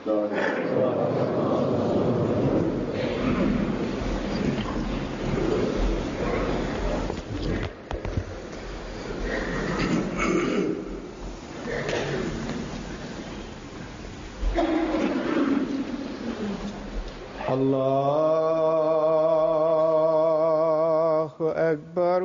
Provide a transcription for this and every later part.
الله أكبر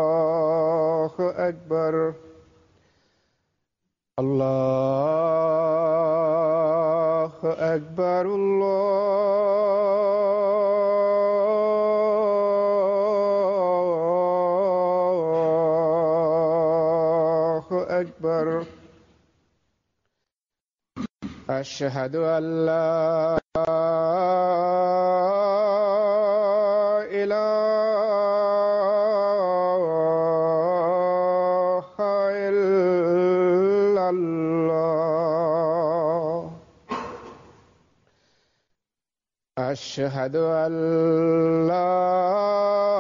الله أكبر الله أكبر الله أكبر أشهد أن لا إله إلا الله أشهد أن لا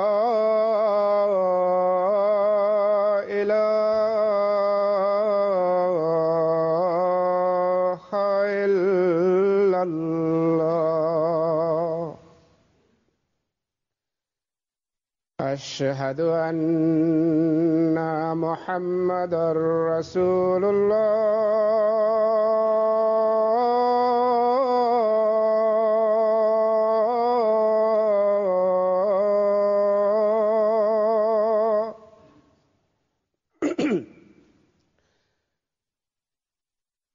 إله إلا الله أشهد أن محمدًا رسول الله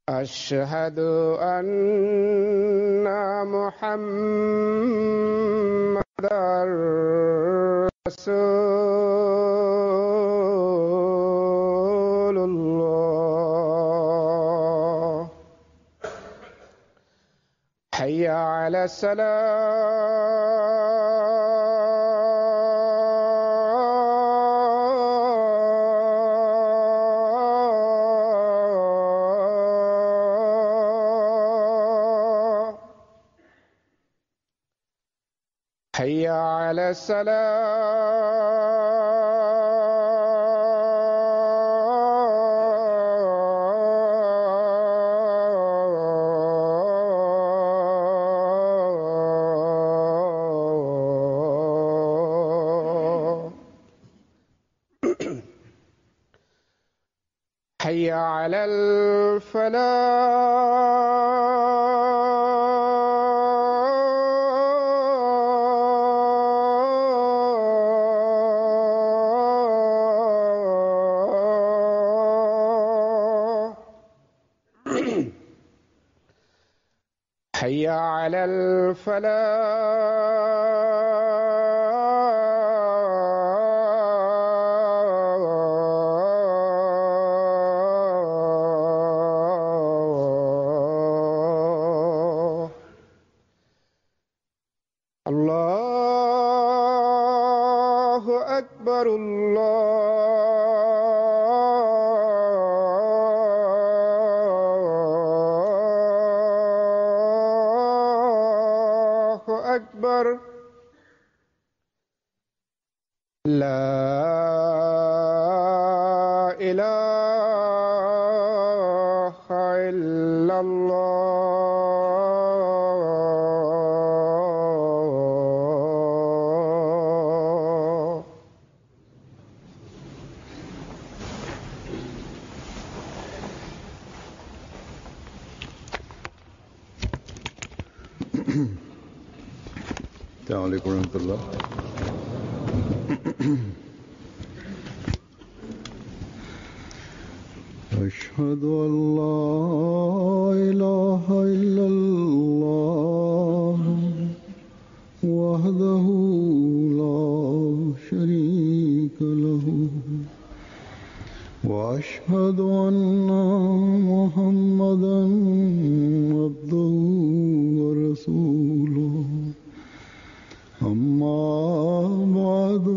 أشهد أن محمدًا رسول الله حي على الصلاة حي على الصلاة حي على الفلاح حي على الفلاح الله أكبر الله أكبر لا إله إلا الله السلام عليكم ورحمة الله. أشهد أن لا إله إلا الله وحده لا شريك له وأشهد أن محمدًا عبده ورسوله أما بعد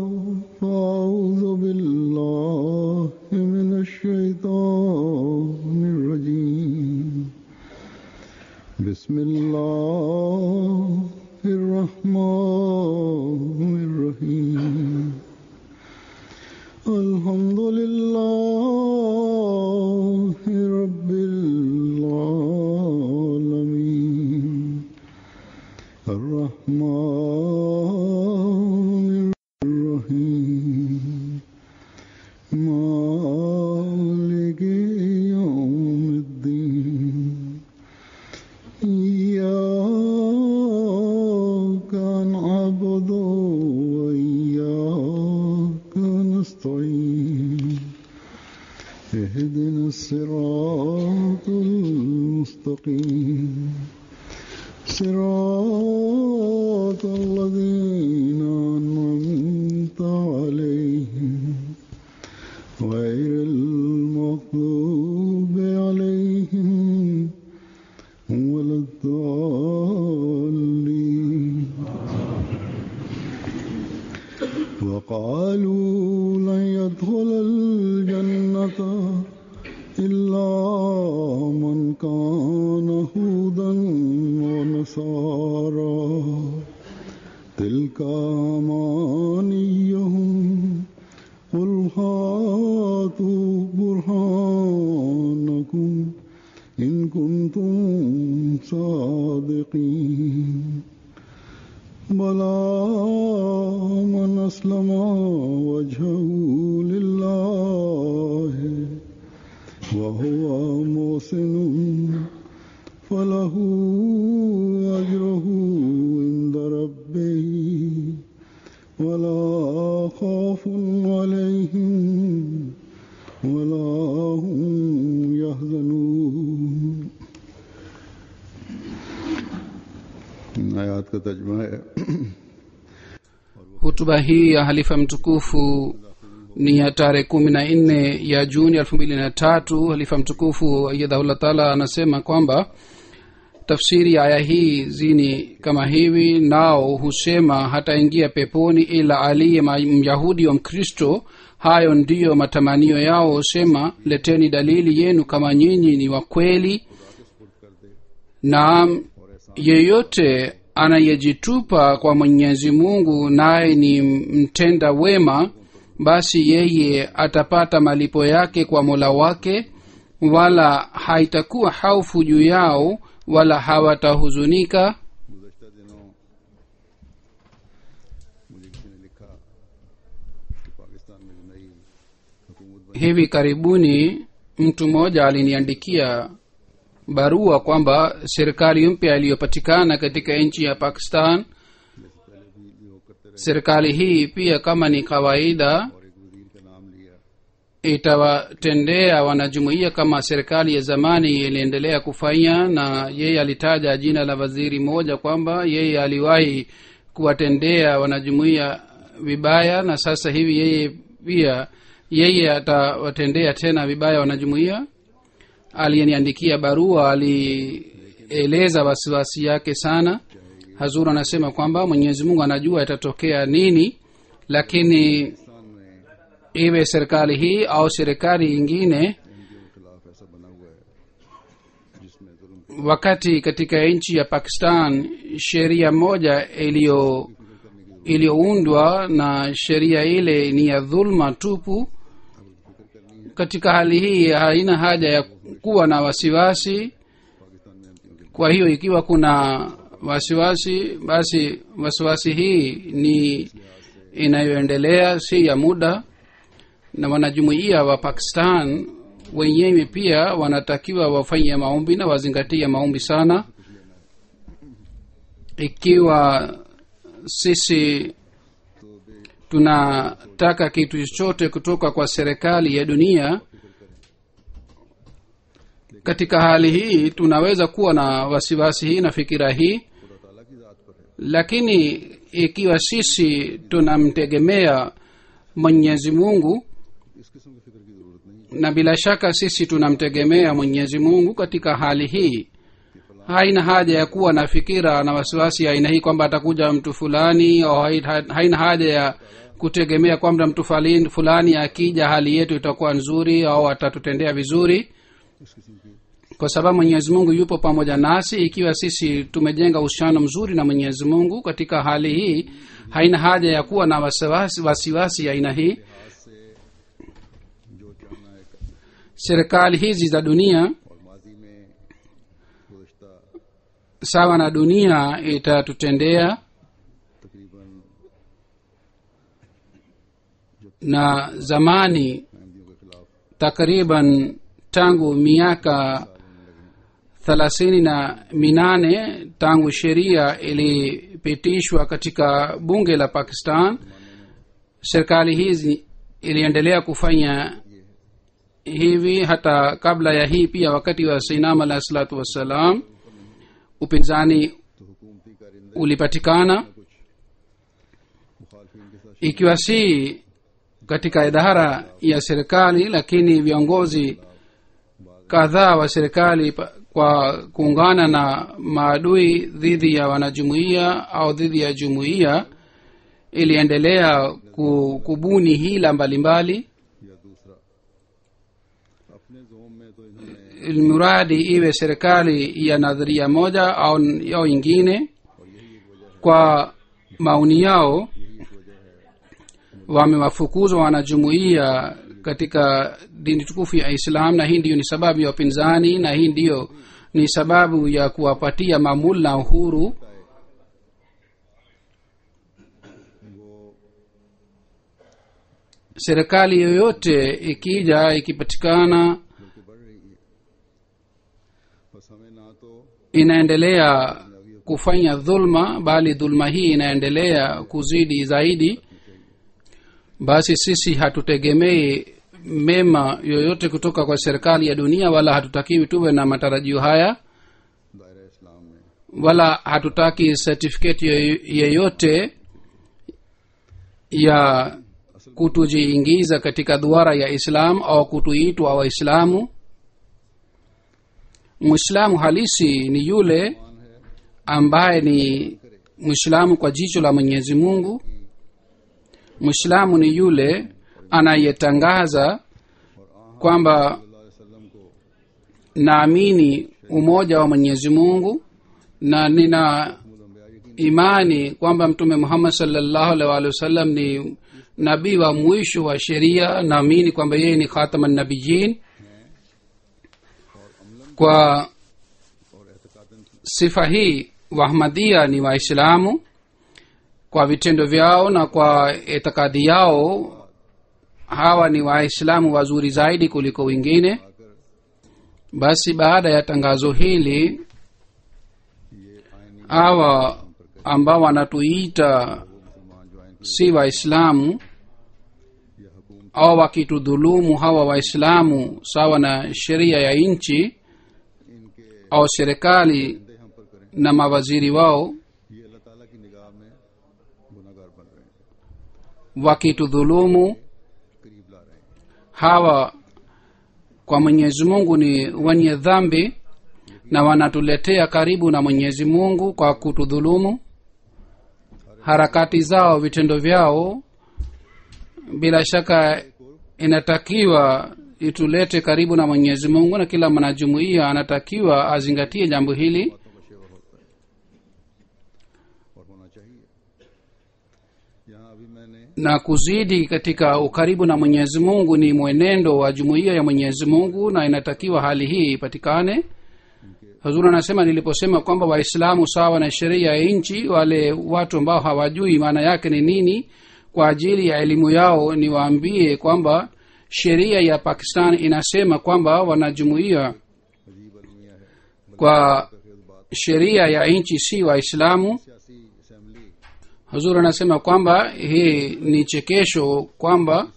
فأعوذ بالله من الشيطان الرجيم بسم الله الرحمن الرحيم الحمد لله رب العالمين الرحمن الرحيم مالك يوم الدين إياك نعبد وإياك نستعين اهدنا الصراط المستقيم صراط الذين أنعمت عليهم غير المغضوب عليهم ولا الضالين وقالوا لن يدخل الجنة إلا من كان هودا ونصارى تلك أمانيهم قل هاتوا برهانكم إن كنتم صادقين بلى من أسلم وجهه لله وهو محسن فله أجره عند ربه ولا خوف عليهم ولا هم يحزنون. आयत का तर्जुमा है. hutuba hii ya halifa mtukufu ni ya tarehe 14 ya Juni 2003. Halifa mtukufu ayyadahullah taala anasema kwamba tafsiri ya aya hii zini kama hivi: nao husema hataingia peponi ila aliye myahudi wa mkristo. Hayo ndiyo matamanio yao. husema leteni dalili yenu kama nyinyi ni wa kweli. Na yeyote anayejitupa kwa Mwenyezi Mungu naye ni mtenda wema, basi yeye atapata malipo yake kwa Mola wake, wala haitakuwa haufu juu yao wala hawatahuzunika. Hivi karibuni mtu mmoja aliniandikia barua kwamba serikali mpya iliyopatikana katika nchi ya Pakistan, serikali hii pia kama ni kawaida itawatendea wanajumuiya kama serikali ya zamani iliendelea kufanya. Na yeye alitaja jina la waziri moja kwamba yeye aliwahi kuwatendea wanajumuiya vibaya, na sasa hivi yeye atawatendea tena vibaya wanajumuiya. Aliyeniandikia barua alieleza wasiwasi yake sana. Hazur anasema kwamba Mwenyezi Mungu anajua itatokea nini, lakini iwe serikali hii au serikali nyingine, wakati katika nchi ya Pakistan sheria moja iliyoundwa na sheria ile ni ya dhulma tupu, katika hali hii haina haja ya kuwa na wasiwasi. Kwa hiyo ikiwa kuna wasiwasi, basi wasiwasi hii ni inayoendelea, si ya muda. Na wanajumuiya wa Pakistan wenyewe pia wanatakiwa wafanye maombi na wazingatie maombi sana. Ikiwa sisi tunataka kitu chochote kutoka kwa serikali ya dunia, katika hali hii tunaweza kuwa na wasiwasi hii na fikira hii. Lakini ikiwa sisi tunamtegemea Mwenyezi Mungu, na bila shaka sisi tunamtegemea Mwenyezi Mungu, katika hali hii haina haja ya kuwa na fikira na wasiwasi aina hii kwamba atakuja mtu fulani, au haina haja ya kutegemea kwamba mtu fulani akija hali yetu itakuwa nzuri au atatutendea vizuri, kwa sababu Mwenyezi Mungu yupo pamoja nasi. Ikiwa sisi tumejenga uhusiano mzuri na Mwenyezi Mungu, katika hali hii haina haja ya kuwa na wasiwasi aina hii. serikali hizi za dunia और माजी में गुज़श्ता sawa na dunia itatutendea तकरीबन na zamani अहमदियों के खिलाफ takriban tangu miaka 38 tangu sheria ilipitishwa katika bunge la Pakistan, serikali hizi iliendelea kufanya hivi. Hata kabla ya hii pia, wakati wa Sayyidina alayhi salatu wassalam, upinzani तो हुकूमती कारिंदे ulipatikana, मुखालफिन के साथ ikiwa si katika idara ya serikali, lakini viongozi kadhaa wa serikali kwa kuungana na maadui dhidi ya wanajumuiya au dhidi ya jumuiya iliendelea kubuni hila mbalimbali, या दूसरा अपने जोम में तो इन्होंने mradi iwe serikali ya nadharia moja au ingine. Kwa maoni yao wamewafukuzwa wanajumuiya katika dini tukufu ya Islam, na hii ndiyo ni sababu ya upinzani, na hii ndiyo ni sababu ya kuwapatia mamula uhuru. Serikali yoyote ikija ikipatikana बल्कि बढ़ रही है। बस हमें ना तो inaendelea kufanya dhulma, bali dhulma hii inaendelea kuzidi zaidi. Basi sisi hatutegemei mema yoyote kutoka kwa serikali ya dunia, wala hatutakiwi tuwe na matarajio haya, दायरा इस्लाम में wala hatutaki certificate yeyote ya kutujiingiza katika duara ya Islam au kutuitwa Waislamu. Muislamu halisi ni yule ambaye ni Muislamu kwa jicho la Mwenyezi Mungu. Muislamu ni yule anayetangaza kwamba naamini umoja wa Mwenyezi Mungu na nina imani kwamba Mtume Muhammad sallallahu alaihi wasallam ni nabii wa mwisho wa sheria. Naamini kwamba yeye ni khataman nabiyyin. Kwa sifa hii Wahmadia ni Waislamu kwa vitendo vyao na kwa itikadi yao. Hawa ni Waislamu wazuri zaidi kuliko wengine. Basi baada ya tangazo hili, hawa ambao wanatuita si Waislamu au wakitudhulumu hawa Waislamu sawa na sheria ya nchi au serikali na mawaziri wao, ये अल्लाह ताला की निगाह में गुनाहगार बन रहे हैं, wakitudhulumu करीब ला रहे हैं। hawa kwa Mwenyezi Mungu ni wenye dhambi na wanatuletea karibu na Mwenyezi Mungu kwa kutudhulumu. Harakati zao, vitendo vyao, bila shaka inatakiwa itulete karibu na Mwenyezi Mungu, na kila mwanajumuiya anatakiwa azingatie jambo hili और होना चाहिए। यहाँ अभी मैंने na kuzidi katika ukaribu na Mwenyezi Mungu ni mwenendo wa jumuiya ya Mwenyezi Mungu, na inatakiwa hali hii ipatikane. Hazur anasema, niliposema kwamba Waislamu sawa na sheria ya nchi, wale watu ambao hawajui maana yake ni nini, kwa ajili ya elimu yao niwaambie kwamba sheria ya Pakistan inasema kwamba wanajumuiya kwa sheria ya nchi si Waislamu. सियासी assembly Hazur anasema kwamba hii ni chekesho kwamba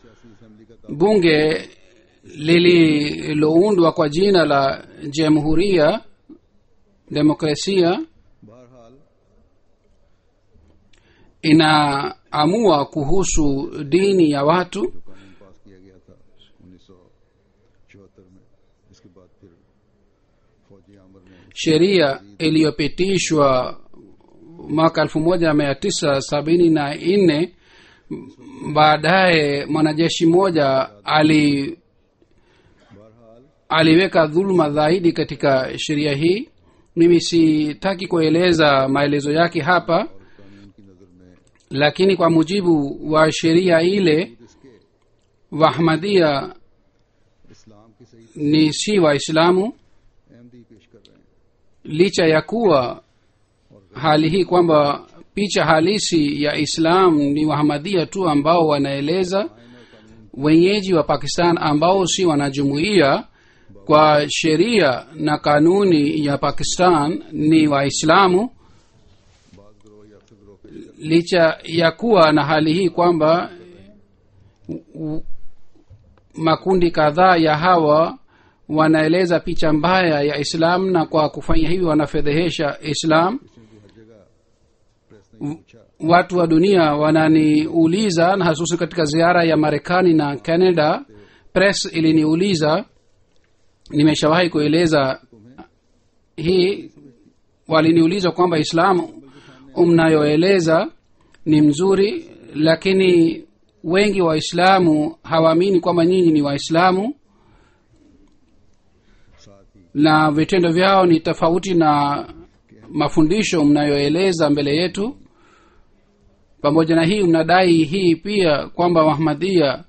bunge lililoundwa kwa jina la Jamhuria Demokrasia बहरहाल inaamua kuhusu dini ya watu. कानून पास किया गया था 1974 में, इसके बाद फिर फौजी आमर ने Sheria iliyopitishwa mwaka 1974, baadaye mwanajeshi mmoja aliweka dhuluma zaidi katika sheria hii. Mimi sitaki kueleza maelezo yake hapa, lakini kwa mujibu wa sheria ile, Wahmadia इस्लाम की सही ni si waislamu अहमदी पेश कर रहे हैं licha ya kuwa hali hii kwamba picha halisi ya islam ni wahamadia tu ambao wanaeleza wenyeji wa pakistan ambao si wanajumuia kwa sheria na kanuni ya pakistan ni waislamu बाज ग्रोह या अक्सर ग्रोह पेश कर licha ya kuwa na hali hii kwamba makundi kadhaa ya hawa wanaeleza picha mbaya ya islam na kwa kufanya hivi wanafedhehesha islam क्योंकि हर जगह प्रेस ने पूछा watu wa dunia wananiuliza na hasusi katika ziara ya marekani na canada press iliniuliza nimeshawahi kueleza hii waliniuliza kwamba islamu mnayoeleza ni mzuri lakini wengi waislamu hawaamini kwamba nyinyi ni waislamu साथ ही na vitendo vyao ni tofauti na mafundisho mnayoeleza mbele yetu pamoja na hii mnadai hii pia kwamba wahmadia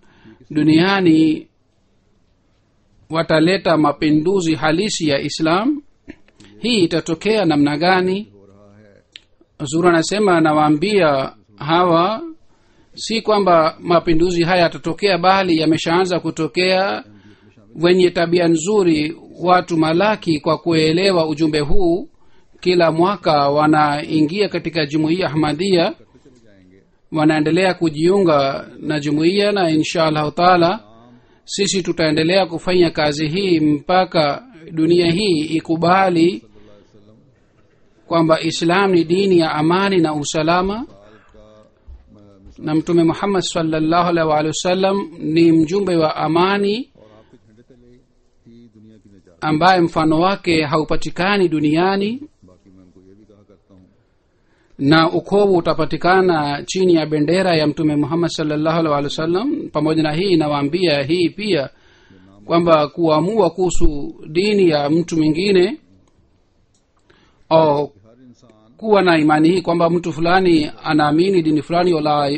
duniani wataleta mapinduzi halisi ya islam hii itatokea namna gani हो रहा है zuru anasema nawaambia hawa si kwamba mapinduzi haya yatatokea bali yameshaanza kutokea wenye tabia nzuri watu malaki kwa kuelewa ujumbe huu kila mwaka wanaingia katika jumuiya ahmadia तो चले जाएंगे wanaendelea kujiunga na jumuiya na insha allahu taala sisi tutaendelea kufanya kazi hii mpaka dunia hii ikubali kwamba islam ni dini ya amani na usalama na mtume muhammad sallallahu alaihi wa alihi wasallam ni mjumbe wa amani और आपके झंडे तले ही दुनिया की निजात ambaye mfano wake haupatikani duniani बाकी मैं उनको ये भी कहा करता हूँ na ukovu utapatikana chini ya bendera ya mtume muhammad sallallahu alaihi wa alihi wasallam pamoja na hii inawaambia hii pia kwamba kuamua kuhusu dini ya mtu mwingine au हर इंसान kuwa na imani hii kwamba mtu fulani anaamini dini fulani wala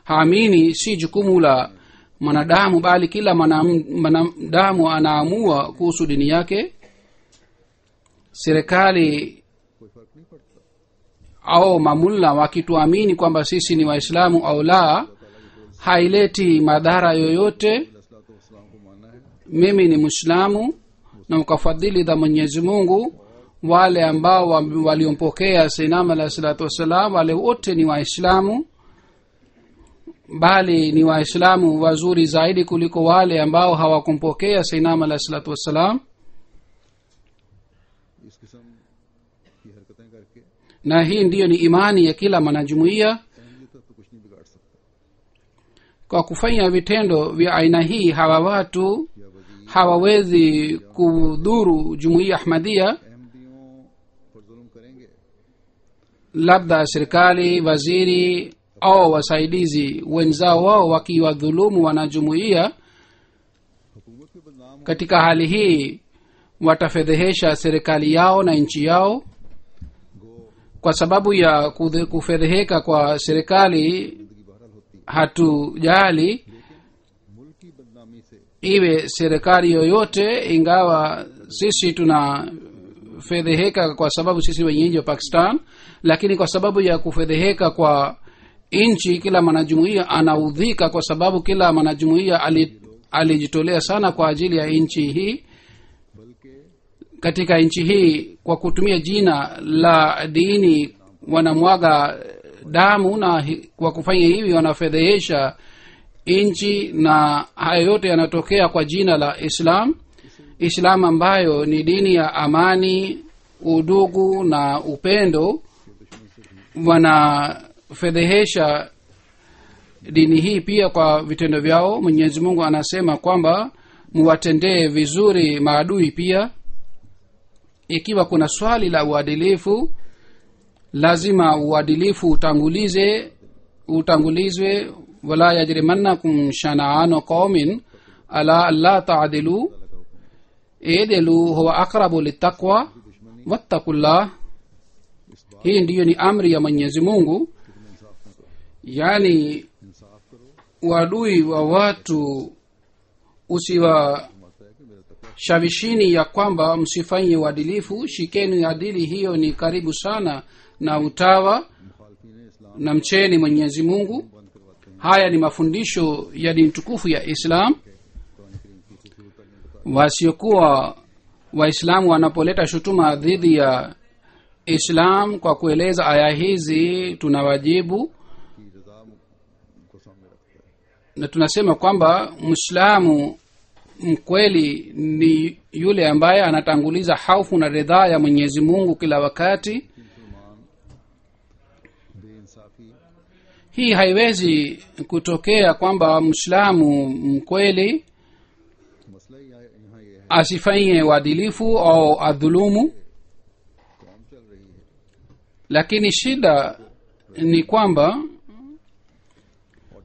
haamini si jukumu la mwanadamu bali kila mwanadamu anaamua kuhusu dini yake serikali कोई फर्क नहीं पड़ता au mamulla wakituamini kwamba sisi ni waislamu au la haileti madhara yoyote इस्लाम को मानना है mimi ni mwislamu na ukafadhili dha mwenyezi mungu wale ambao waliompokea sainam alahi salatu wassalam wale wote ni waislamu bali ni waislamu wazuri zaidi kuliko wale ambao hawakumpokea sainam alahi salatu wassalam इस किस्म की हरकतें करके na hii ndiyo ni imani ya kila mwanajumuiya अहमियत तो कुछ नहीं बिगाड़ सकता kwa kufanya vitendo vya aina hii hawa watu या वजी hawawezi kudhuru jumuiya ahmadia अहमदियों पर जुल्म करेंगे labda serikali waziri au wasaidizi wenzao wao wakiwadhulumu wanajumuiya हुकूमत के बदनाम katika hali hii watafedhehesha serikali yao na nchi yao गो kwa sababu ya kufedheheka kwa serikali जिंदगी बहरहाल होती hatujali मुल्क की बदनामी से iwe serikali yoyote ingawa sisi tunafedheheka kwa sababu sisi wenyeji wa pakistan lakini kwa sababu ya kufedheheka kwa nchi kila mwanajumuiya anaudhika kwa sababu kila mwanajumuiya alijitolea sana kwa ajili ya nchi hii बल्कि katika nchi hii kwa kutumia jina la dini wanamwaga damu na kwa kufanya hivi wanafedhehesha nchi na hayo yote yanatokea kwa jina la islam ambayo ni dini ya amani udugu na upendo wanafedhehesha dini hii pia kwa vitendo vyao mwenyezi mungu anasema kwamba muwatendee vizuri maadui pia ikiwa kuna swali la uadilifu lazima uadilifu utangulizwe wala yajrimannakum shana'anu qaumin ala alla ta'dilu idilu huwa aqrabu littaqwa wattaqullah hii ndiyo ni amri ya mwenyezi mungu yani इंसाफ करो uadui wa watu usiwashawishini ya kwamba msifanye uadilifu. Shikeni adili, hiyo ni karibu sana na utawa, na mcheni mwenyezi mungu. haya ni mafundisho ya dini tukufu ya islam. wasiokuwa waislamu wanapoleta shutuma dhidi ya islam kwa kueleza aya hizi, tunawajibu na tunasema kwamba mwislamu mkweli ni yule ambaye anatanguliza haufu na ridhaa ya mwenyezi mungu kila wakati. hii haiwezi kutokea kwamba mwislamu mkweli asifanye uadilifu au adhulumu, lakini shida ni kwamba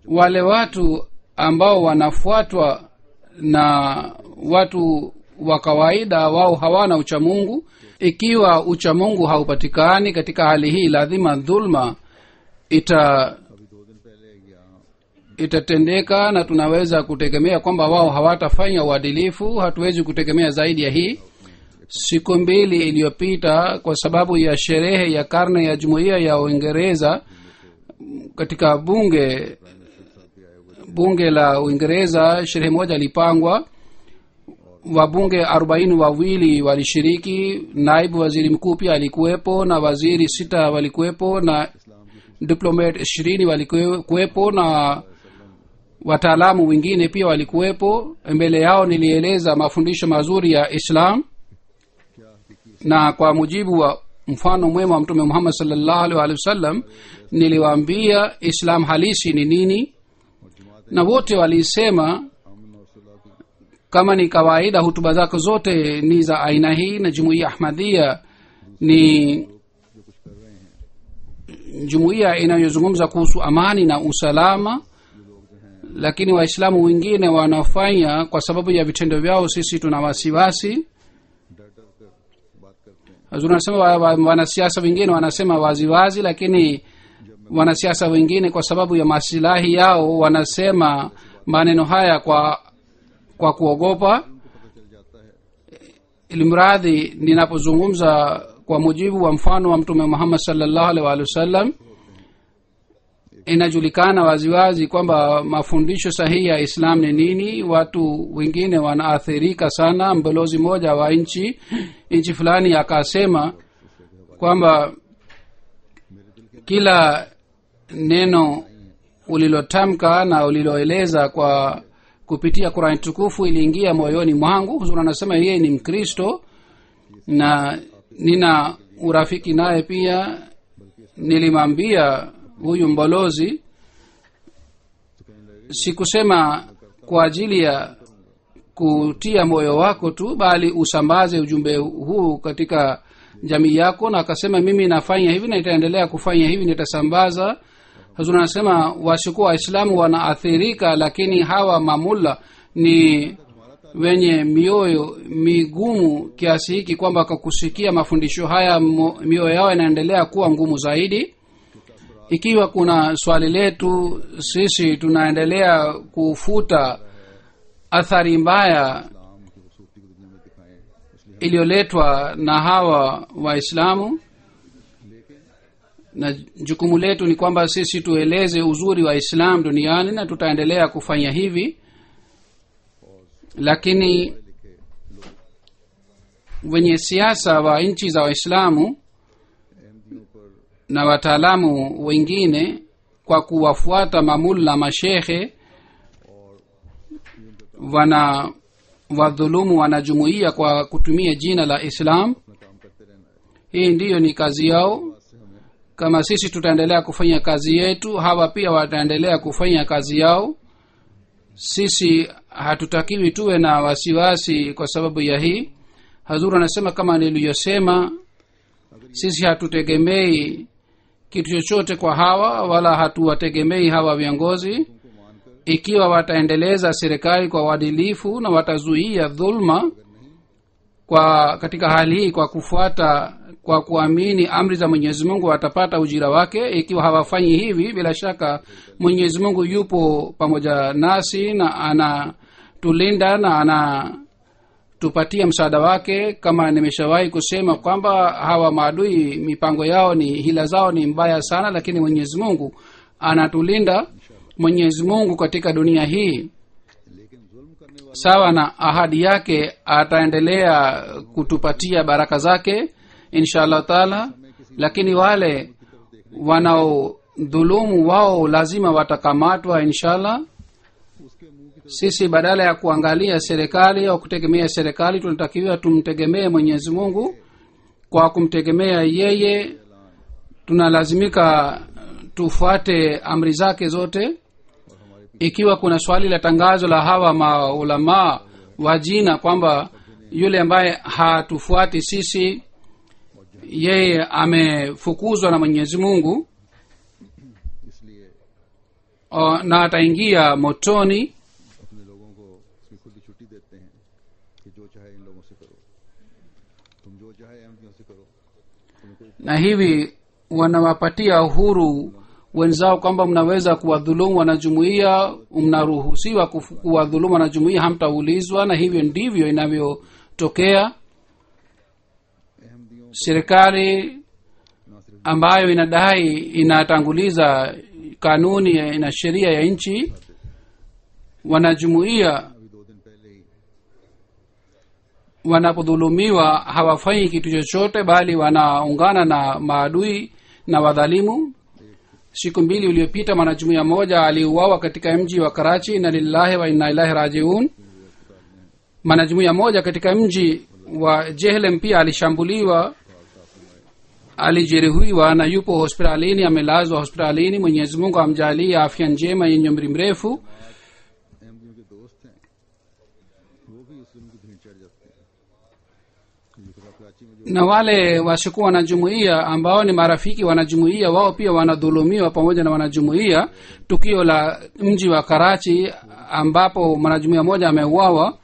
wale watu ambao wanafuatwa na watu wa kawaida, wao hawana uchamungu. ikiwa uchamungu haupatikani katika hali hii, lazima dhulma itatendeka, na tunaweza kutegemea kwamba wao hawatafanya uadilifu. hatuwezi kutegemea zaidi ya hii. siku mbili iliyopita, kwa sababu ya sherehe ya karne ya jumuiya ya Uingereza, katika bunge la Uingereza sherehe moja ilipangwa. wabunge 42 walishiriki, naibu waziri mkuu pia alikuwepo, na waziri 6 walikuwepo, na diplomat 20 walikuwepo, na wataalamu wengine pia walikuwepo. mbele yao nilieleza mafundisho mazuri ya islam, na kwa mujibu wa mfano mwema wa mtume Muhammad sallallahu alaihi wasallam niliwaambia islam halisi ni nini, na wote walisema kama ni kawaida hutuba zako zote ni za aina hii, na jumuiya Ahmadiyya ni jumuiya inayozungumza kuhusu amani na usalama, lakini waislamu wengine wanafanya kwa sababu ya vitendo vyao, sisi tuna wasiwasi. Tunasema wanasiasa wengine wanasema waziwazi, lakini wanasiasa wengine kwa sababu ya maslahi yao wanasema maneno haya kwa kuogopa. Ilimradhi ninapozungumza kwa mujibu wa mfano wa mtume Muhammad sallallahu alaihi wasallam, inajulikana waziwazi kwamba mafundisho sahihi ya islam ni nini. watu wengine wanaathirika sana. mbalozi moja wa nchi fulani akasema kwamba kila neno ulilotamka na uliloeleza kwa kupitia Qur'an tukufu iliingia moyoni mwangu. Huzuri anasema yeye ni Mkristo na nina urafiki naye pia. Nilimwambia huyu mbalozi, sikusema kwa ajili ya kutia moyo wako tu, bali usambaze ujumbe huu katika jamii yako. Na akasema mimi nafanya hivi na nitaendelea kufanya hivi, nitasambaza. Hazuna anasema wasikuwa waislamu wanaathirika, lakini hawa mamulla ni wenye mioyo migumu kiasi hiki kwamba kwa kusikia mafundisho haya mioyo yao inaendelea kuwa ngumu zaidi. ikiwa kuna swali letu, sisi tunaendelea kufuta athari mbaya iliyoletwa na hawa waislamu, na jukumu letu ni kwamba sisi tueleze uzuri wa islam duniani, na tutaendelea kufanya hivi. lakini wenye siasa wa nchi za waislamu na wataalamu wengine, kwa kuwafuata mamulla mashehe, wadhulumu wanajumuia kwa kutumia jina la islam. hii ndiyo ni kazi yao. kama sisi tutaendelea kufanya kazi yetu, hawa pia wataendelea kufanya kazi yao. sisi hatutakiwi tuwe na wasiwasi kwa sababu ya hii. Hazuru anasema kama niliyosema, sisi hatutegemei kitu chochote kwa hawa, wala hatuwategemei hawa viongozi. ikiwa wataendeleza serikali kwa uadilifu na watazuia dhulma katika hali hii, kwa kuamini amri za Mwenyezi Mungu, watapata ujira wake. ikiwa hawafanyi hivi, bila shaka Mwenyezi Mungu yupo pamoja nasi na anatulinda na anatupatia msaada wake. Kama nimeshawahi kusema kwamba hawa maadui mipango yao ni hila zao ni mbaya sana, lakini mwenyezi mungu anatulinda. mwenyezi mungu katika dunia hii sawa na ahadi yake ataendelea kutupatia baraka zake insha allah taala, lakini wale wanaodhulumu wao lazima watakamatwa insha allah. Sisi badala ya kuangalia serikali au kutegemea serikali tunatakiwa tumtegemee mwenyezi mungu. Kwa kumtegemea yeye tunalazimika tufuate amri zake zote. Ikiwa kuna swali la tangazo la hawa maulamaa wa jina kwamba yule ambaye hatufuati sisi yeye amefukuzwa na mwenyezi mungu na ataingia motoni, अपने लोगों को उसकी खुली छुट्टी देते हैं कि जो चाहे इन लोगों से करो, तुम जो चाहे अहमदियों से करो, तुम्हें कोई na hivi wanawapatia uhuru wenzao kwamba mnaweza kuwadhulumu wanajumuia, mnaruhusiwa kuwadhulumu wanajumuia, hamtaulizwa. Na hivyo ndivyo inavyotokea. अहमदियों Serikali ambayo inadai inatanguliza kanuni na sheria ya nchi, wanajumuia अभी 2 दिन पहले ही wanapodhulumiwa hawafanyi kitu chochote, bali wanaungana na maadui na wadhalimu. Siku 2 iliyopita mwanajumuia moja aliuawa katika mji wa Karachi, na lillahi wa inna ilaihi rajiun. Mwanajumuia moja katika mji wa Jehlam pia alishambuliwa, alijeruhiwa na yupo hospitalini, amelazwa hospitalini. Mwenyezi Mungu amjalie afya njema yenye umri mrefu. अहमदियों के दोस्त हैं, वो भी उस जुल्म की भीड़ चढ़ जाते हैं। कराची में जो Na wale wasikuwa wanajumuia ambao ni marafiki wanajumuia, wao pia wanadhulumiwa pamoja na wanajumuia. Tukio la mji wa Karachi ambapo mwanajumuia moja ameuawa,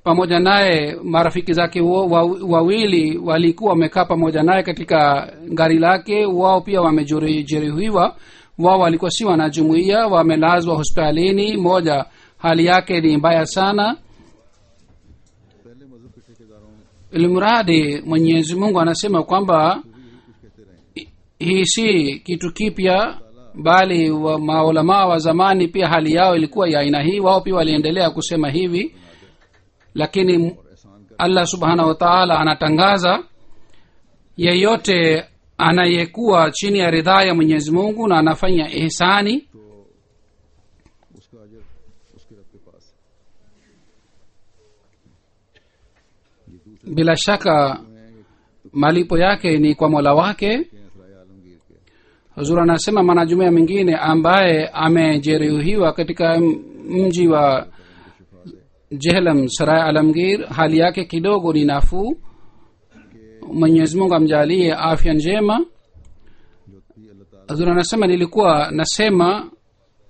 pamoja naye marafiki zake wawili walikuwa wamekaa pamoja naye katika gari lake, wao pia wamejeruhiwa. Wao walikuwa si wanajumuia, wamelazwa hospitalini. Moja hali yake ni mbaya sana. पहले मजहब के ठेकेदारों Ilimradi Mwenyezi Mungu anasema kwamba कुछ कहते रहे, hii si kitu kipya, bali maulamaa wa zamani pia hali yao ilikuwa ya aina hii. Wao pia waliendelea kusema hivi, lakini Allah subhanahu wa ta'ala anatangaza, yeyote anayekuwa chini ya ridhaa ya Mwenyezi Mungu na anafanya ihsani, तो उसका अजर उसके रब के पास है। ये दूसरे bila shaka malipo yake ni kwa Mola wake. हैं सराय आलमगीर के, Huzur anasema mwanajumuia mwingine ambaye amejeruhiwa katika mji wa Jehlam Sarai Alamgir, hali yake kidogo ni nafuu. Mwenyezi Mungu amjalie afya njema. जो भी अल्लाह ताला Huzur anasema nilikuwa nasema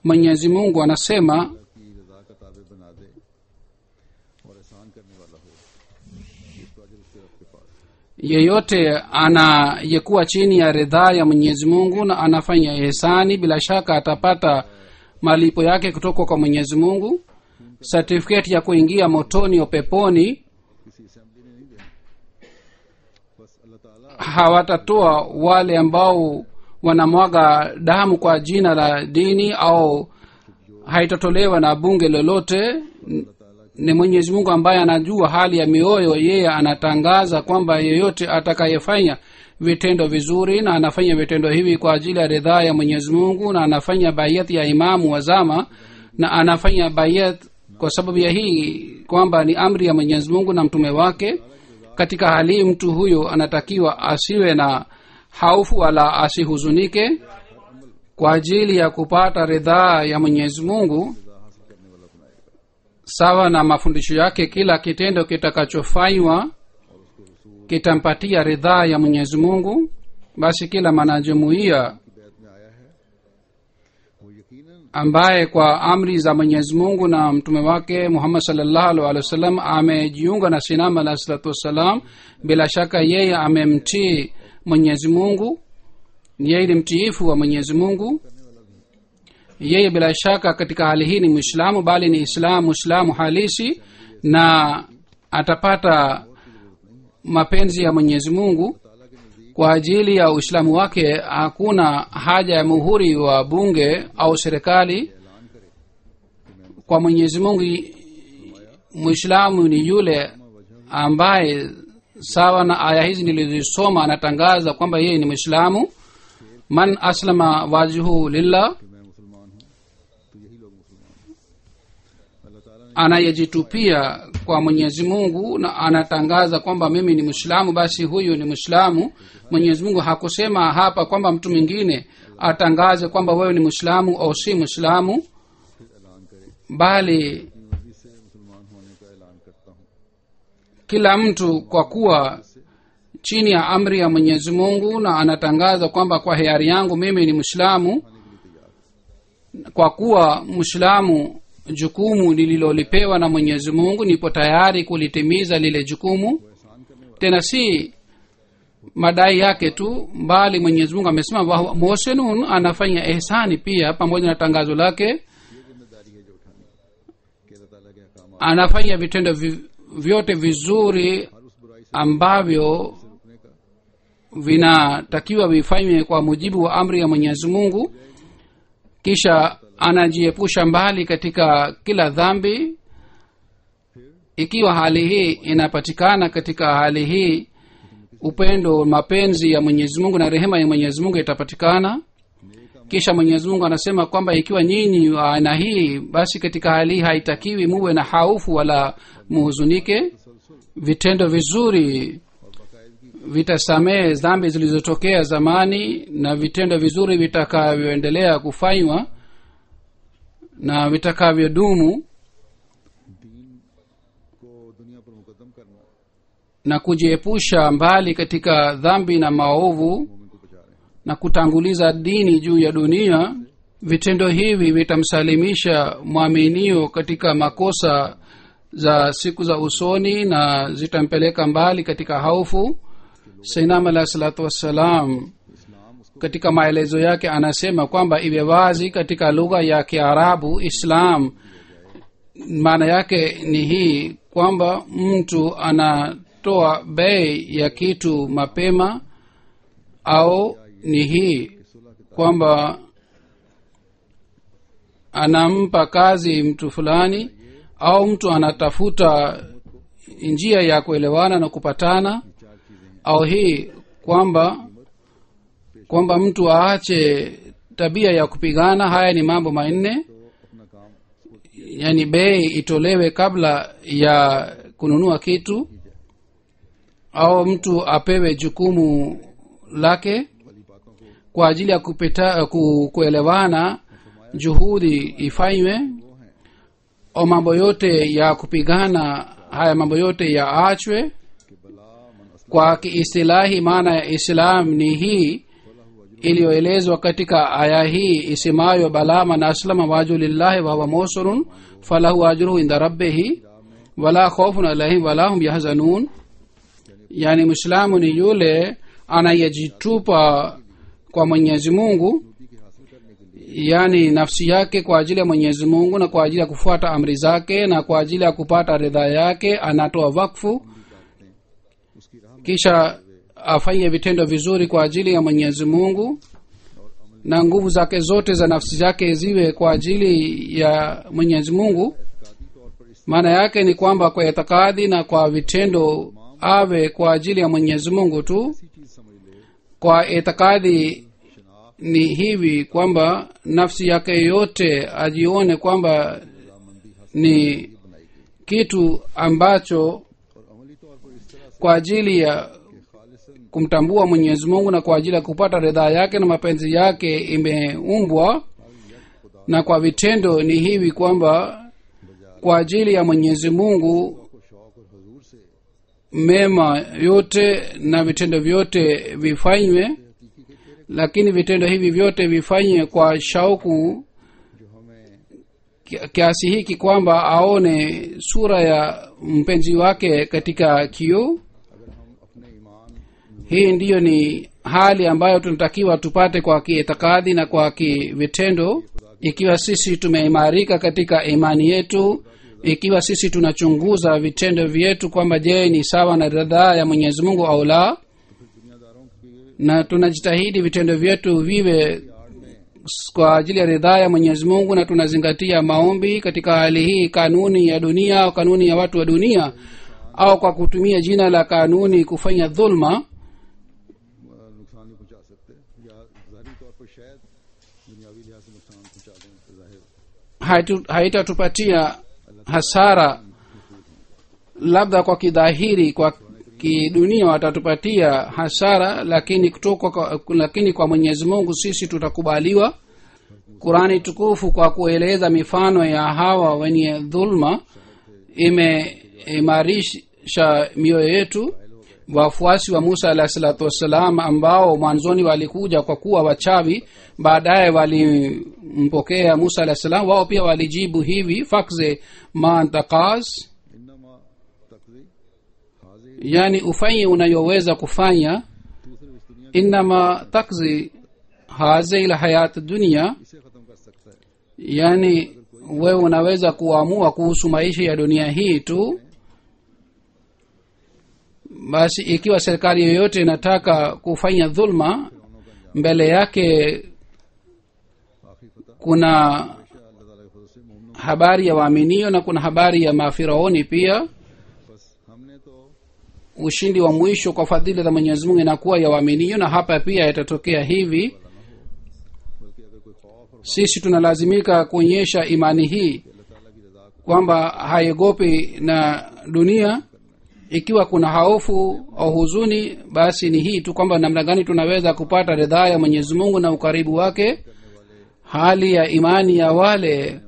Mwenyezi Mungu anasema की रजा का ताबे बना दे और एहसान करने वाला हो, उसका अजर उसके रब के पास है। yeyote anayekuwa chini ya ridhaa ya Mwenyezi Mungu na anafanya ihsani, bila shaka atapata malipo yake kutoka kwa Mwenyezi Mungu. Certificate ya kuingia motoni au peponi किसी असेंबली ने नहीं देना, बस अल्लाह ताला hawatatoa wale ambao wanamwaga damu kwa jina la dini, au haitatolewa na bunge lolote. Ni Mwenyezi Mungu ambaye anajua hali ya mioyo. Yeye anatangaza kwamba yeyote atakayefanya vitendo vizuri na anafanya vitendo hivi kwa ajili ya ridhaa ya Mwenyezi Mungu, na anafanya bayat ya imamu wa zama, na anafanya bayat kwa sababu ya hii kwamba ni amri ya Mwenyezi Mungu na mtume wake, katika hali hii mtu huyo anatakiwa asiwe na haufu wala asihuzunike kwa ajili ya kupata ridhaa ya Mwenyezi Mungu. Sawa na mafundisho yake, kila kitendo kitakachofanywa kitampatia ridhaa ya Mwenyezi Mungu. Basi kila mwanajumuiya बैत में आया है, वो यकीनन ambaye kwa amri za Mwenyezi Mungu na mtume wake Muhammad sallallahu alaihi wasallam amejiunga na Sinam alayhi salatu wassalam, bila shaka yeye amemtii Mwenyezi Mungu, yeye ni mtiifu wa Mwenyezi Mungu. yeye bila shaka katika hali hii ni mwislamu, bali ni mwislamu halisi na atapata mapenzi ya mwenyezi mungu. Kwa ajili ya uislamu wake hakuna haja ya muhuri wa bunge au serikali. Kwa mwenyezi mungu mwislamu ni yule ambaye sawa na aya hizi nilizosoma anatangaza kwamba yeye ni mwislamu. man aslama wajhu lillah, anayejitupia kwa mwenyezi mungu na anatangaza kwamba mimi ni mwislamu, basi huyu ni mwislamu. mwenyezi mungu hakusema hapa kwamba mtu mwingine atangaze kwamba wewe ni mwislamu au si mwislamu, bali kila mtu kwa kuwa chini ya amri ya mwenyezi mungu na anatangaza kwamba kwa hiari yangu mimi ni mwislamu, kwa kuwa mwislamu jukumu lililolipewa na mwenyezi mungu, nipo tayari kulitimiza lile jukumu. Tena si madai yake tu, bali mwenyezi mungu amesema muhsinun, anafanya ihsani pia pamoja na tangazo lake. Anafanya vitendo vyote vizuri ambavyo vinatakiwa vifanywe kwa mujibu wa amri ya mwenyezi mungu, kisha anajiepusha mbali katika kila dhambi. Ikiwa hali hii inapatikana, katika hali hii upendo, mapenzi ya mwenyezi mungu na rehema ya mwenyezi mungu itapatikana. Kisha mwenyezi mungu anasema kwamba ikiwa nyinyi wa aina hii, basi katika hali hii haitakiwi muwe na haufu wala muhuzunike. Vitendo vizuri vitasamehe dhambi zilizotokea zamani, na vitendo vizuri vitakavyoendelea kufanywa na vitakavyodumu, na kujiepusha mbali katika dhambi na maovu na kutanguliza dini juu ya dunia. Vitendo hivi vitamsalimisha mwaminio katika makosa za siku za usoni na zitampeleka mbali katika haufu. Sayyidina alayhi salatu wassalam katika maelezo yake anasema kwamba iwe wazi katika lugha ya Kiarabu, Islam maana yake ni hii kwamba mtu anatoa bei ya kitu mapema, au ni hii kwamba anampa kazi mtu fulani, au mtu anatafuta njia ya kuelewana na kupatana, au hii kwamba mtu aache tabia ya kupigana. Haya ni mambo manne, yani bei itolewe kabla ya kununua kitu, au mtu apewe jukumu lake kwa ajili ya kuelewana, juhudi ifanywe, au mambo yote ya kupigana, haya mambo yote yaachwe. Kwa kiistilahi maana ya Islam ni hii iliyoelezwa katika aya hii isemayo bala man aslama wajhu lillahi wa huwa muhsinun falahu ajruhu inda rabbih wala khawfun alayhim wala hum yahzanun. Yani muislamu ni yule anayejitupa kwa Mwenyezi Mungu, yani nafsi yake kwa ajili ya Mwenyezi Mungu na kwa ajili ya kufuata amri zake na kwa ajili ya kupata ridha yake, anatoa wakfu, kisha afanye vitendo vizuri kwa ajili ya Mwenyezi Mungu, na nguvu zake zote za nafsi zake ziwe kwa ajili ya Mwenyezi Mungu. Maana yake ni kwamba kwa itikadi na kwa vitendo awe kwa ajili ya Mwenyezi Mungu tu. Kwa itikadi ni hivi kwamba nafsi yake yote ajione kwamba ni kitu ambacho kwa ajili ya kumtambua Mwenyezi Mungu na kwa ajili ya kupata ridha yake na mapenzi yake imeumbwa, na kwa vitendo ni hivi kwamba kwa ajili ya Mwenyezi Mungu mema yote na vitendo vyote vifanywe, lakini vitendo hivi vyote vifanywe kwa shauku kiasi hiki kwamba aone sura ya mpenzi wake katika kioo. Hii ndiyo ni hali ambayo tunatakiwa tupate kwa kiitikadi na kwa kivitendo. ikiwa sisi tumeimarika katika imani yetu, ikiwa sisi tunachunguza vitendo vyetu kwamba je ni sawa na ridhaa ya mwenyezi mungu au la, na tunajitahidi vitendo vyetu viwe kwa ajili ya ridhaa ya mwenyezi mungu, na tunazingatia maombi katika hali hii, kanuni ya dunia au kanuni ya watu wa dunia, au kwa kutumia jina la kanuni kufanya dhulma, नुकसान नहीं पहुंचा सकते या ज़ाहिरी तौर पर शायद दुनियावी लिहाज से नुकसान पहुंचा दें तो जाहिर haitatupatia hasara labda kwa kidhahiri, kwa kidunia watatupatia hasara, lakini kwa mwenyezi mungu sisi tutakubaliwa. Qurani tukufu kwa kueleza mifano ya hawa wenye dhulma imeimarisha mioyo yetu. Wafuasi wa Musa alayhi salatu wassalam ambao mwanzoni walikuja kwa kuwa wachawi, baadaye walimpokea Musa alayhi salam, wao pia walijibu hivi, fakze ma antaqaz, इन्नमा तकदी हाजिर yani ufanye unayoweza kufanya, दूसरे इस दुनिया innama takzi hazi ila hayat dunia, इसे खत्म कर सकता है। yani wewe unaweza kuamua kuhusu maisha ya dunia hii tu. Basi ikiwa serikali yoyote inataka kufanya dhulma, mbele yake आखिरी फतह kuna अल्लाह ताला के फजल से मोमिनों habari ya waaminio na kuna habari ya mafiraoni pia. बस हमने तो Ushindi wa mwisho kwa fadhili za Mwenyezi Mungu inakuwa ya waaminio, na hapa pia itatokea hivi. बल्कि अगर कोई खौफ और Sisi tunalazimika kuonyesha imani hii अल्लाह ताला की रजा को kwamba haiogopi na dunia. Ikiwa kuna hofu au huzuni, basi ni hii tu kwamba namna gani tunaweza kupata ridhaa ya Mwenyezi Mungu na ukaribu wake. Hali ya imani ya wale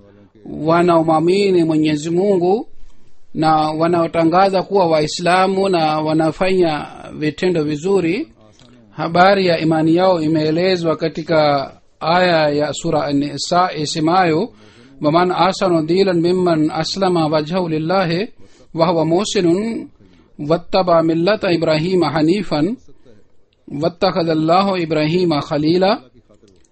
wanaomwamini Mwenyezi Mungu na wanaotangaza kuwa Waislamu na wanafanya vitendo vizuri, habari ya imani yao imeelezwa katika aya ya sura An-Nisa isemayo, waman ahsanu dinan mimman aslama wajhahu lillahi wa huwa muhsinun wattaba millata ibrahima hanifan wattakhadha Allahu ibrahima khalila.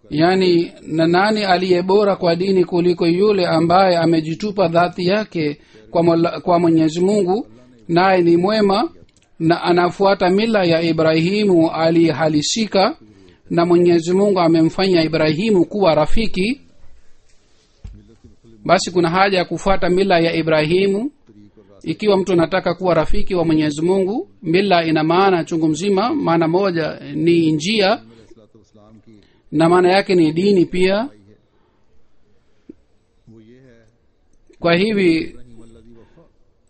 Yani, na nani aliye bora kwa dini kuliko yule ambaye amejitupa dhati yake kwa Mwenyezi Mungu, naye ni mwema na anafuata mila ya Ibrahimu aliyehalisika, na Mwenyezi Mungu amemfanya Ibrahimu kuwa rafiki. Basi kuna haja ya kufuata mila ya Ibrahimu ikiwa mtu anataka kuwa rafiki wa Mwenyezi Mungu. Mila ina maana chungu mzima. Maana moja ni njia इस्लाम की na maana yake ni dini pia. वो ये है Kwa hivi Ibrahim वफा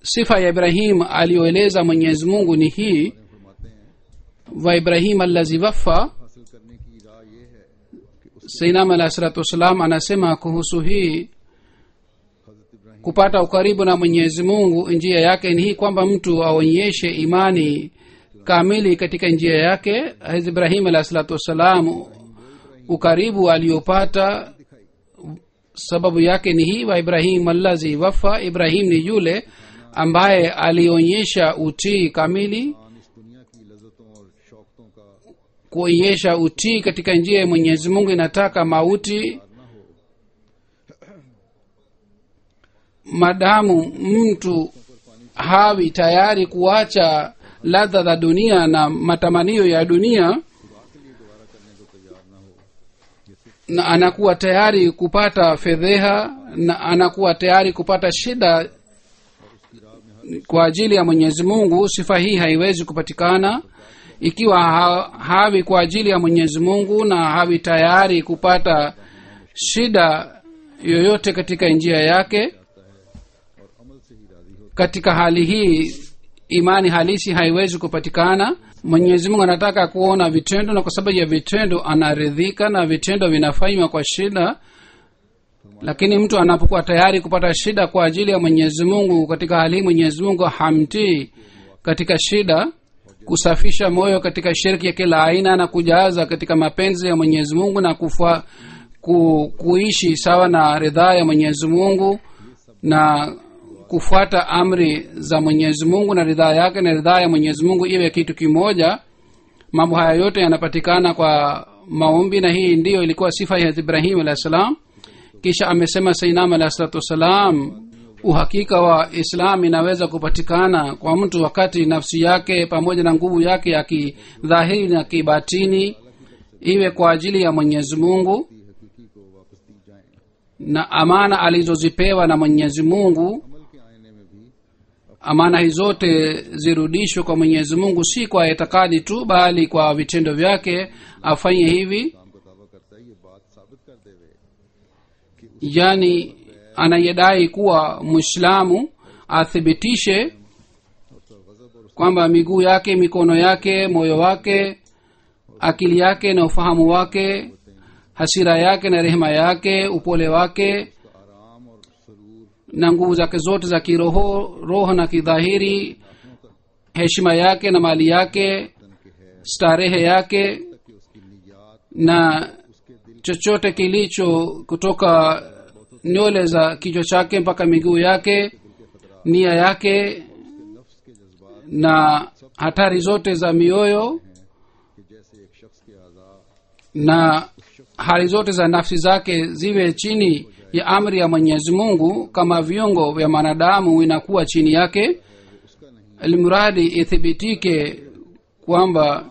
sifa ya Ibrahim aliyoeleza Mwenyezi Mungu ni hii, फरमाते हैं wa Ibrahim allazi waffa. हासिल करने की राह ये है कि उस Sayyidina alayhi salatu wassalam anasema kuhusu hii हजरत Ibrahim kupata ukaribu na Mwenyezi Mungu, njia yake ni hii kwamba mtu aonyeshe imani kamili katika njia yake. Hazrat Ibrahim alayhi salatu wassalam, ukaribu aliyopata sababu yake ni hii, wa Ibrahim allazi waffa. Ibrahim ni yule ambaye alionyesha utii kamili, इस दुनिया की लज्जतों और शौकतों का kuonyesha utii katika njia ya Mwenyezi Mungu inataka mauti. Madamu mtu hawi tayari kuacha ladha za dunia na matamanio ya dunia, na anakuwa tayari kupata fedheha na anakuwa tayari kupata shida kwa ajili ya Mwenyezi Mungu, sifa hii haiwezi kupatikana. Ikiwa hawi kwa ajili ya Mwenyezi Mungu na hawi tayari kupata shida yoyote katika njia yake, katika hali hii imani halisi haiwezi kupatikana. Mwenyezi Mungu anataka kuona vitendo, na kwa sababu ya vitendo anaridhika, na vitendo vinafanywa kwa shida. Lakini mtu anapokuwa tayari kupata shida kwa ajili ya Mwenyezi Mungu, katika hali hii Mwenyezi Mungu hamtii katika shida, kusafisha moyo katika shirki ya kila aina na kujaza katika mapenzi ya Mwenyezi Mungu na kuishi sawa na ridhaa ya Mwenyezi Mungu na kufuata amri za Mwenyezi Mungu na ridhaa yake na ridhaa ya Mwenyezi Mungu iwe kitu kimoja. Mambo haya yote yanapatikana kwa maombi, na hii ndiyo ilikuwa sifa ya Ibrahim alayhis salam. kisha amesema sainam alahi salatu wassalam, uhakika wa islam inaweza kupatikana kwa mtu wakati nafsi yake pamoja na nguvu yake ya kidhahiri na kibatini iwe kwa ajili ya mwenyezi mungu, हकीकी को वापस दी जाए। na amana alizozipewa na mwenyezi mungu, अमल के आईने में भी amana hizi zote zirudishwe kwa mwenyezi mungu, si kwa itikadi tu bali kwa vitendo vyake afanye hivi. काम को दावा करता है, ये बात साबित कर देवे yani anayedai kuwa mwislamu athibitishe kwamba miguu yake, mikono yake, moyo wake, akili yake na ufahamu wake, hasira yake na rehema yake, upole wake आराम और सुरूर na nguvu zake zote za kiroho, roho na kidhahiri, heshima yake na mali yake, starehe yake कि उसकी नियात na chochote kilicho kutoka nywele za kichwa chake mpaka miguu yake, nia yake नफ्स के जज्बात na hatari zote za mioyo कि जैसे एक शख्स के आज़ा na hali zote za nafsi zake ziwe chini ya amri ya mwenyezi mungu kama viungo vya mwanadamu inakuwa chini yake, almuradi ithibitike kwamba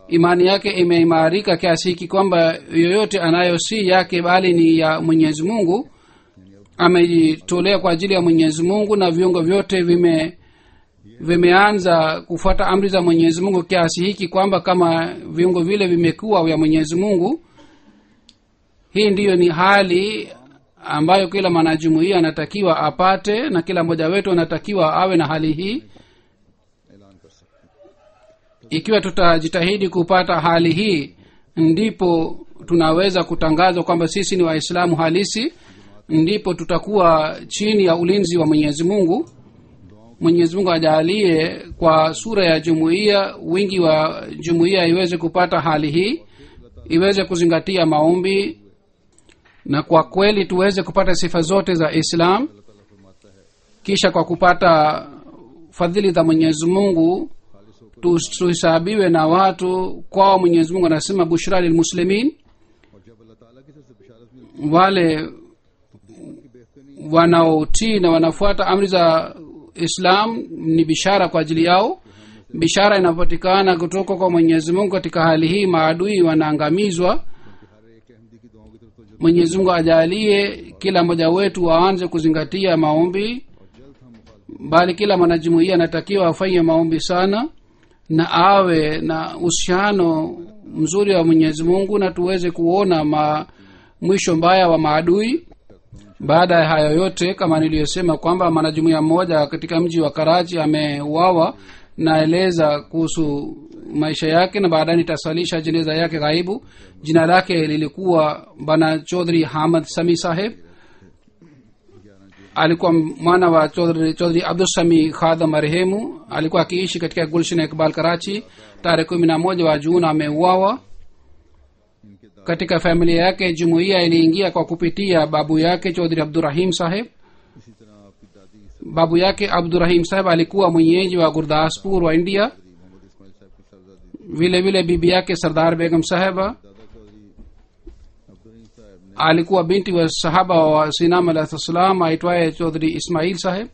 imani yake imeimarika kiasi hiki kwamba yoyote anayo si yake bali ni ya mwenyezi mungu, amejitolea kwa ajili ya mwenyezi mungu na viungo vyote vimeanza kufuata amri za mwenyezi mungu kiasi hiki kwamba kama viungo vile vimekuwa vya mwenyezi mungu. Hii ndiyo ni hali ambayo kila mwanajumuiya anatakiwa apate na kila mmoja wetu anatakiwa awe na hali hii. ऐलान कर सकते हैं। Ikiwa tutajitahidi kupata hali hii, ndipo tunaweza kutangaza kwamba sisi ni waislamu halisi, ndipo tutakuwa chini ya ulinzi wa mwenyezi mungu. Mwenyezi mungu ajalie kwa sura ya jumuiya, wingi wa jumuiya iweze kupata hali hii, iweze kuzingatia maombi, na kwa kweli tuweze kupata sifa zote za islam. Kisha kwa kupata fadhili za mwenyezi mungu tuhisabiwe na watu kwao. mwenyezi mungu anasema bushra lilmuslimin, और जब अल्लाह ताला की तरफ से बिशारत मिलती wale है की बेहतरीन wanaotii na wanafuata amri za islam ni bishara kwa ajili yao. Bishara inapatikana kutoka kwa mwenyezi mungu. Katika hali hii maadui wanaangamizwa. हर एक अहमदी की दुआओं की तरफ तो mwenyezi mungu ajalie kila mmoja wetu waanze kuzingatia maombi, bali kila mwanajumuiya anatakiwa afanye maombi sana na awe na uhusiano mzuri wa mwenyezi mungu, na tuweze kuona mwisho mbaya wa maadui. Baada ya hayo yote, kama niliyosema kwamba mwanajumuiya mmoja katika mji wa Karachi ameuawa, naeleza kuhusu maisha yake na baadaye nitasalisha jeneza yake ghaibu. Jina lake lilikuwa bana Chaudhry Hamad Sami Saheb. Alikuwa mwana wa Chaudhry Abdul Sami Khada marehemu. Alikuwa akiishi katika Gulshan Iqbal Karachi. Tarehe 11 wa Juni ameuawa. Katika familia yake jumuiya iliingia kwa kupitia babu yake Chaudhry Abdurrahim Saheb. इसी तरह आपकी दादी babu yake Abdurrahim Saheb alikuwa mwenyeji wa Gurdaspur wa India. Mohammad इस्माइल साहब की सरदादी vile vile bibi yake Sardar Begum Saheba दादा चौधरी अब्दुल साहब ने alikuwa binti wa sahaba wa Sinam alayhi salam aitwaye Chaudhry Ismail Saheb.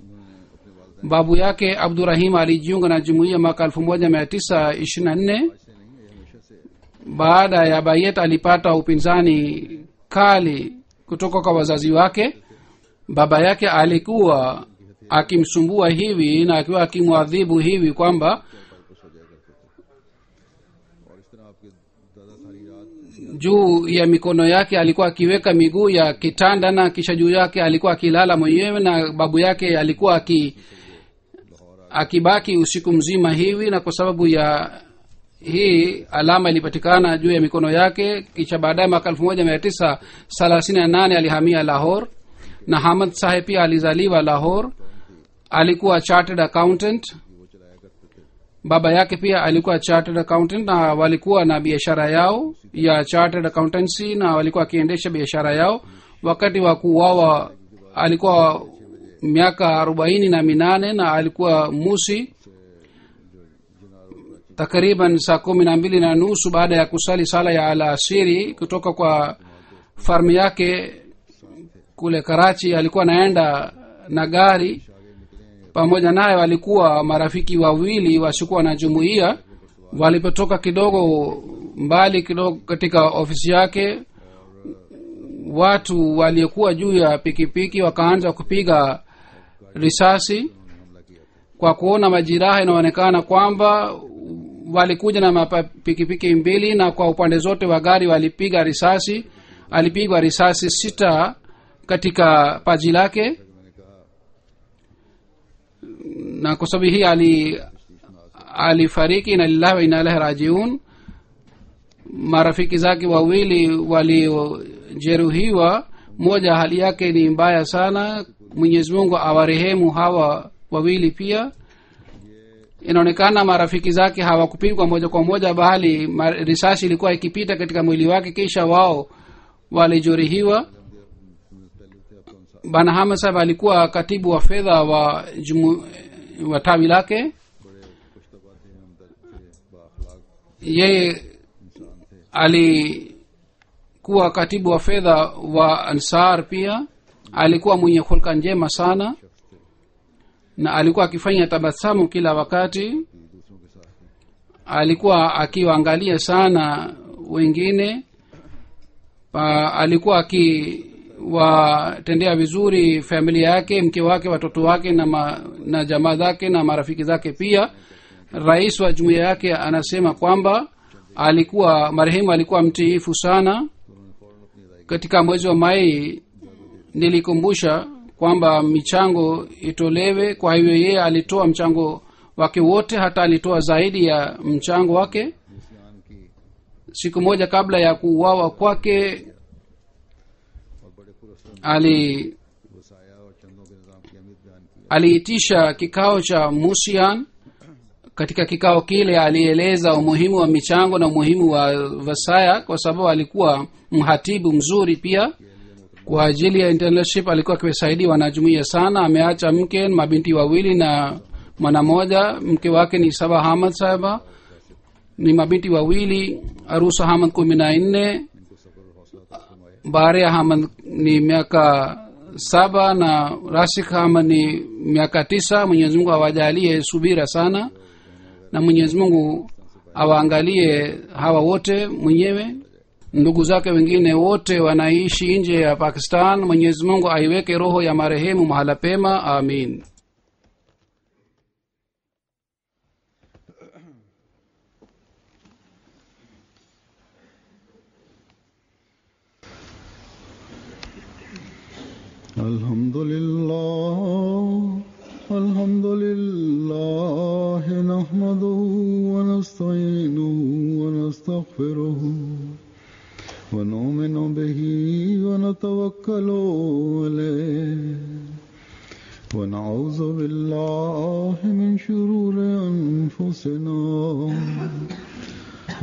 babu yake Abdurrahim alijiunga na jumuiya mwaka 1924. से नहीं है, हमेशा से baada ya bayet alipata upinzani kali kutoka kwa wazazi wake. baba yake alikuwa akimsumbua hivi na akiwa akimwadhibu hivi kwamba खुश हो जाया करते थे। और इस तरह आपके दादा सारी रात juu ya mikono yake alikuwa akiweka miguu ya kitanda na kisha juu yake alikuwa akilala mwenyewe, na babu yake alikuwa akibaki usiku mzima hivi, na kwa sababu ya hii alama ilipatikana juu ya mikono yake. Kisha baadaye mwaka 1938 alihamia Lahore, na Hamad Saheb pia alizaliwa Lahore. Alikuwa chartered accountant. baba yake pia alikuwa chartered accountant, na walikuwa na biashara yao ya chartered accountancy, na walikuwa akiendesha biashara yao. wakati wa kuuawa alikuwa miaka 48 na alikuwa musi. Takriban saa 12:30 baada ya kusali sala ya alasiri kutoka kwa farmu yake kule Karachi. Alikuwa anaenda na gari, pamoja naye walikuwa marafiki wawili wasikuwa na jumuiya. Walipotoka kidogo mbali kidogo katika ofisi yake, watu waliokuwa juu ya pikipiki wakaanza kupiga risasi. Kwa kuona majiraha inaonekana kwamba walikuja na pikipiki mbili, na kwa upande zote wa gari walipiga risasi. Alipigwa risasi 6 katika paji lake, na kwa sababu hii alifariki. Na lillahi wa inna ilaihi rajiun. Marafiki zake wawili waliojeruhiwa, mmoja hali yake ni mbaya sana. Mwenyezi Mungu awarehemu hawa wawili pia. Inaonekana marafiki zake hawakupigwa moja kwa moja, bali risasi ilikuwa ikipita katika mwili wake, kisha wao walijeruhiwa. Bana Hamad Sahib alikuwa katibu wa fedha wa tawi lake. Yeye alikuwa katibu wa fedha wa Ansar pia. Alikuwa mwenye hulka njema sana, na alikuwa akifanya tabasamu kila wakati. Alikuwa akiwaangalia sana wengine. Alikuwa akiwatendea vizuri familia yake, mke wake, watoto wake na jamaa zake na marafiki zake pia. Rais wa jumuiya yake anasema kwamba marehemu alikuwa mtiifu sana. Katika mwezi wa Mai nilikumbusha kwamba michango itolewe. Kwa hivyo yeye alitoa mchango wake wote, hata alitoa zaidi ya mchango wake. Siku moja kabla ya kuuawa kwake aliitisha kikao cha Musian. Katika kikao kile alieleza umuhimu wa michango na umuhimu wa wasaya, kwa sababu alikuwa mhatibu mzuri pia. Kwa ajili ya internship alikuwa akiwasaidia wanajumuiya sana. Ameacha mke, mabinti wawili na mwana mmoja. Mke wake ni Sabah Hamad Sahaba, ni mabinti wawili. Arusa Hamad 14, Baria Hamad ni miaka 7 na Rasik Hamad ni miaka 9. Mwenyezi Mungu awajalie subira sana, na Mwenyezi Mungu awaangalie hawa wote mwenyewe. Ndugu zake wengine wote wanaishi nje ya Pakistan. Mwenyezi Mungu aiweke roho ya marehemu mahala pema, amin. Alhamdulillah nahmaduhu wa nasta'inuhu wa nastaghfiruhu wa nu'minu bihi wa natawakkalu alayhi wa na'udhu billahi min shururi anfusina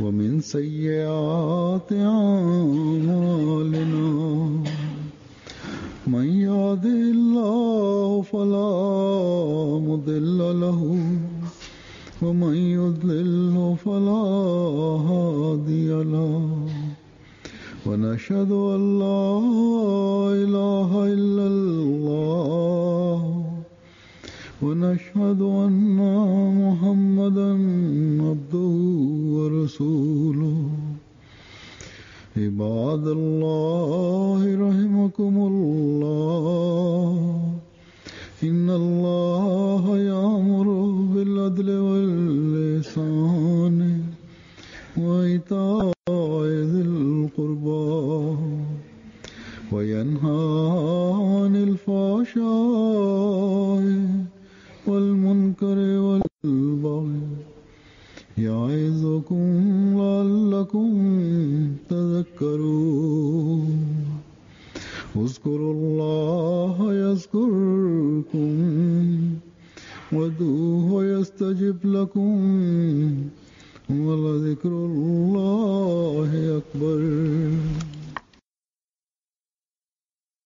wa min sayyiati a'malina. من يهده الله فلا مضل له ومن يضلل فلا هادي له ونشهد أن لا إله إلا الله ونشهد أن محمدا عبده ورسوله. عباد الله رحمكم الله إن الله يأمر بالعدل والإحسان وإيتاء ذي القربى وينهى عن الفحشاء والمنكر والبغي يعظكم لعلكم تذكرون. اذكروا الله يذكركم وادعوه يستجب لكم